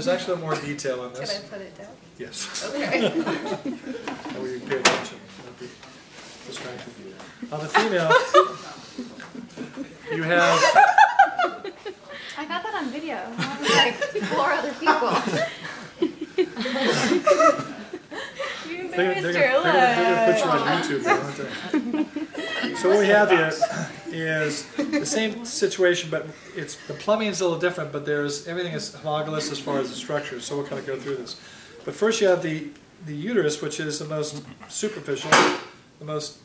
there's actually more detail on this. Should I put it down? Yes. Okay. That way you can pay attention, not be distracted. On the female, you have... I got that on video. I was like 4 other people. You They're missed going your to put you leg. on YouTube, though, aren't they? So what we have here is the same situation, but the plumbing is a little different, but everything is homologous as far as the structure, so we'll kind of go through this. But first you have the uterus, which is the most superficial, the most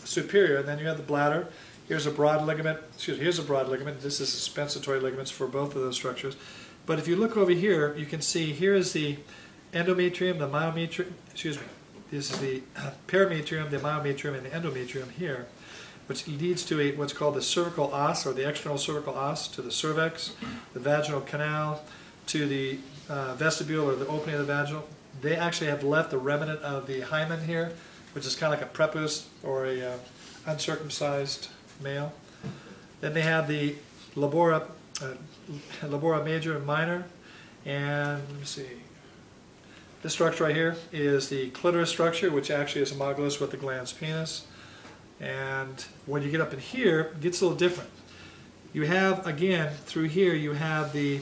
superior, and then you have the bladder. Here's a broad ligament, here's a broad ligament. This is suspensory ligaments for both of those structures. But if you look over here, you can see here is the endometrium, the myometrium, this is the perimetrium, the myometrium, and the endometrium here, which leads to what's called the cervical os, or the external cervical os, to the cervix, the vaginal canal, to the vestibule, or the opening of the vaginal. They actually have left the remnant of the hymen here, which is kind of like a prepuce, or a uncircumcised male. Then they have the labora major and minor, and let me see. This structure right here is the clitoris structure, which actually is homologous with the glans penis. And when you get up in here, it gets a little different. You have, again, through here, you have where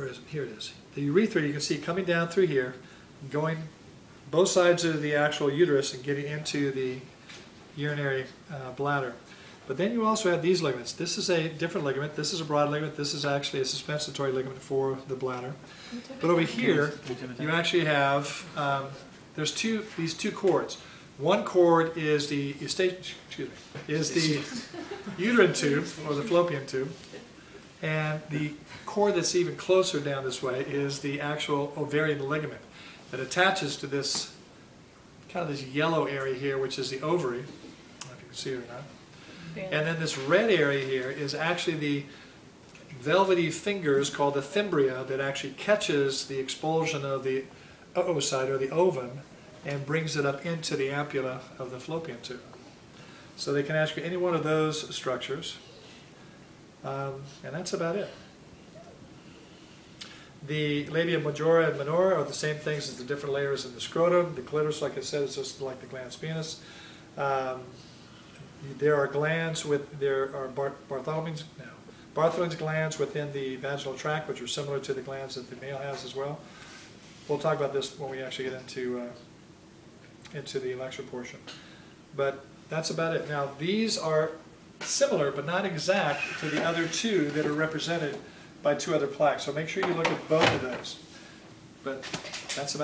is it? Here it is. The urethra, you can see coming down through here, going both sides of the actual uterus and getting into the urinary bladder. But then you also have these ligaments. This is a different ligament. This is a broad ligament. This is actually a suspensory ligament for the bladder. But over here, you actually have there's these two cords. One cord is the uterine tube, or the fallopian tube, and the cord that's even closer down this way is the actual ovarian ligament that attaches to this kind of this yellow area here, which is the ovary. I don't know if you can see it or not. And then this red area here is actually the velvety fingers called the fimbria that actually catches the expulsion of the oocyte, or the ovum, and brings it up into the ampulla of the fallopian tube. So they can ask you any one of those structures, and that's about it. The labia majora and minora are the same things as the different layers in the scrotum. The clitoris, like I said, is just like the glans penis. There are glands Bartholin's glands within the vaginal tract, which are similar to the glands that the male has as well. We'll talk about this when we actually get into the lecture portion. But that's about it. Now, these are similar but not exact to the other two that are represented by 2 other plaques. So make sure you look at both of those. But that's about it.